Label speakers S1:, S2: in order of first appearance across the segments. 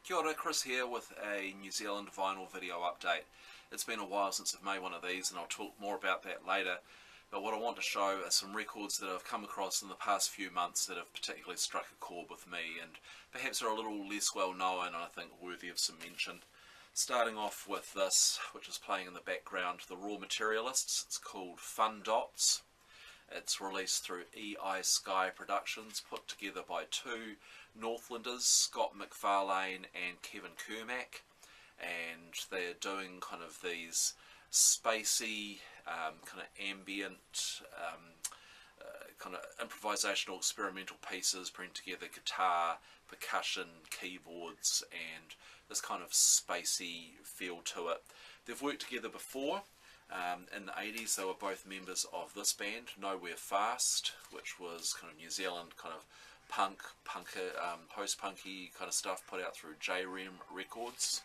S1: Kia ora, Chris here with a New Zealand vinyl video update. It's been a while since I've made one of these and I'll talk more about that later, but what I want to show are some records that I've come across in the past few months that have particularly struck a chord with me and perhaps are a little less well known and I think worthy of some mention. Starting off with this, which is playing in the background, The Raw Materialists. It's called Fun Dots. It's released through EI Sky Productions, put together by two Northlanders, Scott McFarlane and Kevin Kermack, and they're doing kind of these spacey, kind of ambient, kind of improvisational experimental pieces, bring together guitar, percussion, keyboards, and this kind of spacey feel to it. They've worked together before. In the 80s they were both members of this band, Nowhere Fast, which was kind of New Zealand kind of post-punky kind of stuff put out through WaihekeRecords.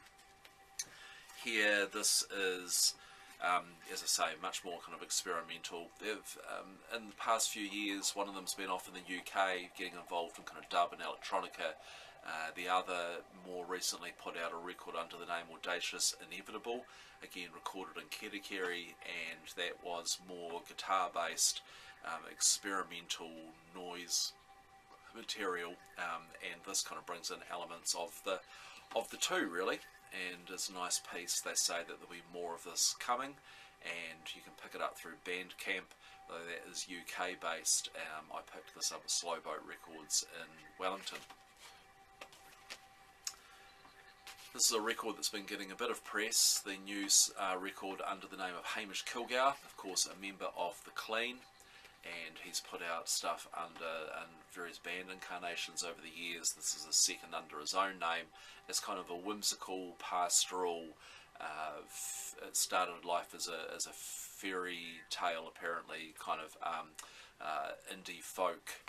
S1: Here this is, as I say, much more kind of experimental. They've, in the past few years, one of them's been off in the UK getting involved in kind of dub and electronica. The other more recently put out a record under the name Audacious Inevitable, again recorded in Kerikeri, and that was more guitar based, experimental noise material, and this kind of brings in elements of the two really, and it's a nice piece. They say that there'll be more of this coming and you can pick it up through Bandcamp, though that is UK based. I picked this up at Slowboat Records in Wellington. This is a record that's been getting a bit of press, the new record under the name of Hamish Kilgour, of course a member of The Clean, and he's put out stuff under various band incarnations over the years. This is a second under his own name. It's kind of a whimsical, pastoral, it started life as a fairy tale apparently, kind of indie folk,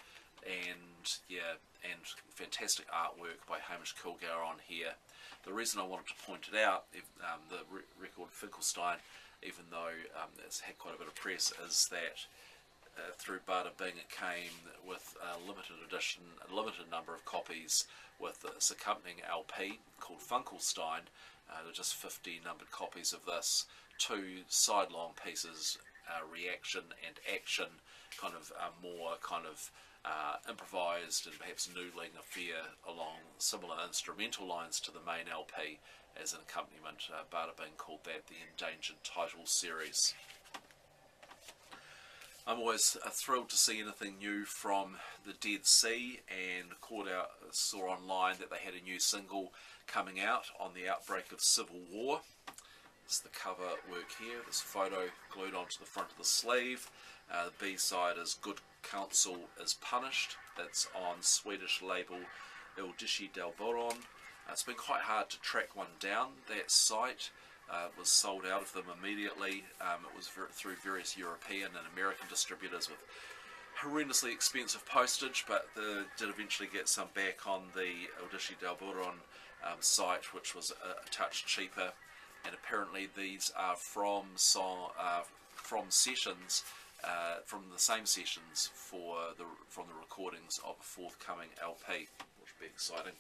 S1: and yeah, and fantastic artwork by Hamish Kilgour on here. The reason I wanted to point it out, the record Finkelstein, even though it's had quite a bit of press, is that through Bada Bing it came with a limited edition, a limited number of copies with this accompanying LP called Finkelstein. There are just 50 numbered copies of this, two sidelong pieces, reaction and action, kind of more kind of improvised and perhaps noodling affair along similar instrumental lines to the main LP as an accompaniment. Bada Bing called that the Endangered Title Series. I'm always thrilled to see anything new from the Dead Sea, and saw online that they had a new single coming out on the outbreak of civil war. This is the cover work here, this photo glued onto the front of the sleeve. The B-side is Good Counsel is Punished. It's on Swedish label Il Dischi del Boron. It's been quite hard to track one down. That site was sold out of them immediately. It was through various European and American distributors with horrendously expensive postage, but did eventually get some back on the Il Dischi del Boron site, which was a touch cheaper. And apparently these are from sessions, from the same sessions from the recordings of a forthcoming LP, which would be exciting.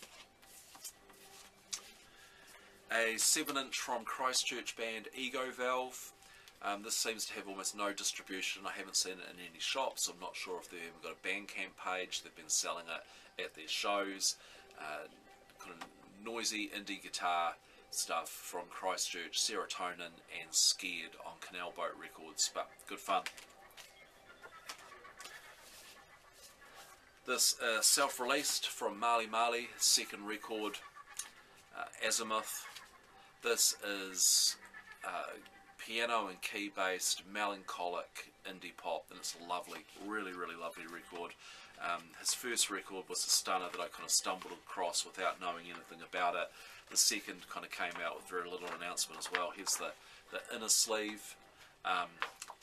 S1: A 7-inch from Christchurch band Ego Valve. This seems to have almost no distribution. I haven't seen it in any shops. I'm not sure if they've even got a Bandcamp page. They've been selling it at their shows. Kind of noisy indie guitar stuff from Christchurch, Serotonin and Scared on Canal Boat Records, but good fun. This self-released from Mali Mali, second record, Azimuth. This is piano and key based, melancholic indie pop, and it's a lovely, really lovely record. His first record was a stunner that I kind of stumbled across without knowing anything about it. The second kind of came out with very little announcement as well. Here's the inner sleeve,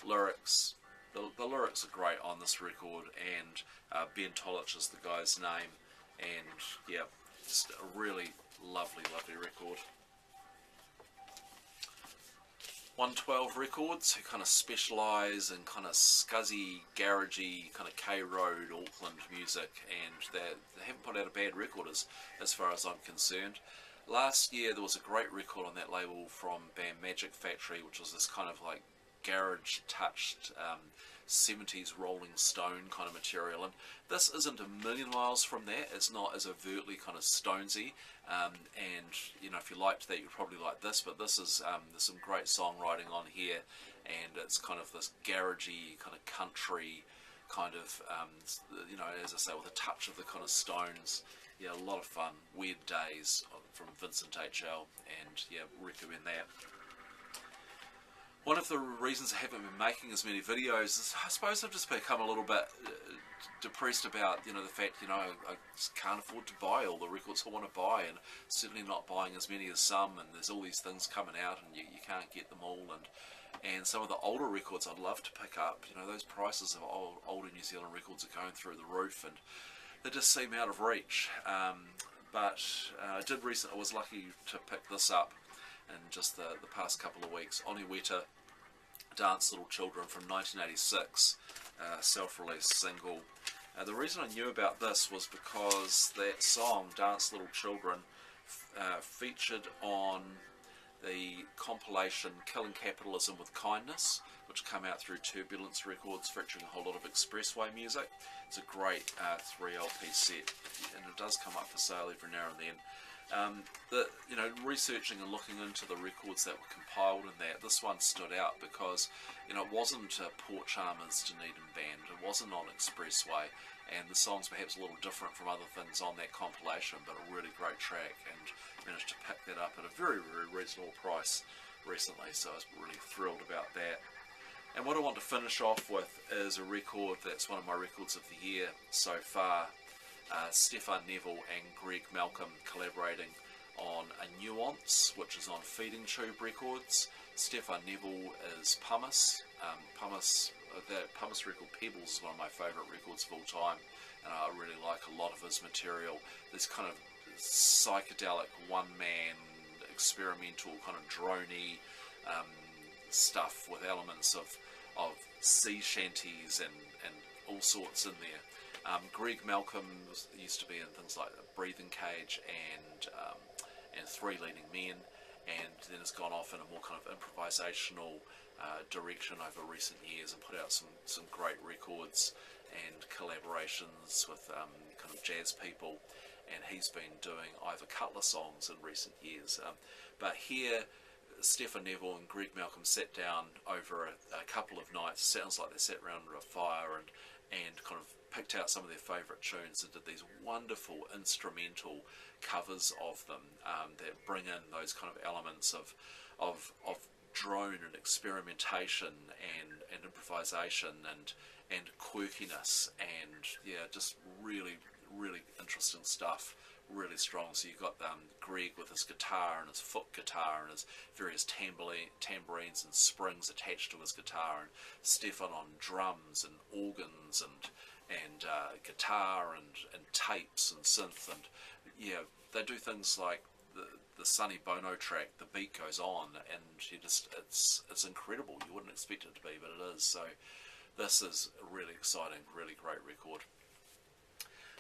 S1: lyrics. The lyrics are great on this record, and Ben Tolich is the guy's name, and yeah, just a really lovely record. 112 Records, who kind of specialise in kind of scuzzy, garagey, kind of K-Road, Auckland music, and they haven't put out a bad record as far as I'm concerned. Last year there was a great record on that label from band Magic Factory, which was this kind of like garage touched 70s Rolling Stone kind of material, and this isn't a million miles from that. It's not as overtly kind of Stonesy, and you know, if you liked that, you'd probably like this, but this is there's some great songwriting on here, and it's kind of this garagey kind of country kind of you know, as I say, with a touch of the kind of Stones. Yeah, a lot of fun. Weird Days from Vincent HL, and yeah, recommend that. One of the reasons I haven't been making as many videos is I suppose I've just become a little bit depressed about, you know, the fact, you know, I just can't afford to buy all the records I want to buy, and certainly not buying as many as some, and there's all these things coming out and you can't get them all, and some of the older records I'd love to pick up. You know, those prices of older New Zealand records are going through the roof, and they just seem out of reach. But I was lucky to pick this up in just the past couple of weeks. Oniweta, Dance Little Children from 1986, self-released single. The reason I knew about this was because that song, Dance Little Children, featured on the compilation Killing Capitalism with Kindness, which came out through Turbulence Records, featuring a whole lot of Expressway music. It's a great 3 LP set, and it does come up for sale every now and then. You know, researching and looking into the records that were compiled in that, this one stood out because, you know, it wasn't a Port Chalmers Dunedin band, it wasn't on Expressway, and the song's perhaps a little different from other things on that compilation, but a really great track, and managed to pick that up at a very, very reasonable price recently, so I was really thrilled about that. And what I want to finish off with is a record that's one of my records of the year so far. Stefan Neville and Greg Malcolm collaborating on a Nuance, which is on Feeding Tube Records. Stefan Neville is Pumice. That Pumice record, Pebbles, is one of my favourite records of all time, and I really like a lot of his material. This kind of psychedelic, one-man, experimental, kind of droney stuff with elements of sea shanties and all sorts in there. Greg Malcolm used to be in things like Breathing Cage and Three Leading Men, and then has gone off in a more kind of improvisational direction over recent years and put out some great records and collaborations with kind of jazz people, and he's been doing Ivor Cutler songs in recent years. But here, Stefan Neville and Greg Malcolm sat down over a couple of nights. Sounds like they sat around a fire and kind of picked out some of their favourite tunes and did these wonderful instrumental covers of them that bring in those kind of elements of drone and experimentation and improvisation and quirkiness, and yeah, just really, really interesting stuff. Really strong. So you've got Greg with his guitar and his foot guitar and his various tambourines and springs attached to his guitar, and Stefan on drums and organs and guitar and tapes and synth, and yeah, they do things like the Sonny Bono track. The beat goes on, and you just it's incredible. You wouldn't expect it to be, but it is. So this is a really exciting, really great record.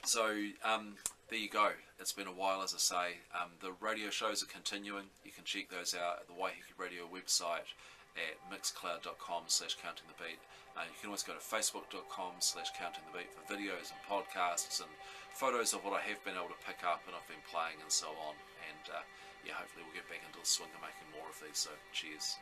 S1: So there you go. It's been a while, as I say. The radio shows are continuing. You can check those out at the Waiheke Radio website at mixcloud.com/countingthebeat. You can always go to facebook.com/countingthebeat for videos and podcasts and photos of what I have been able to pick up and I've been playing and so on. And yeah, hopefully we'll get back into the swing of making more of these. So cheers.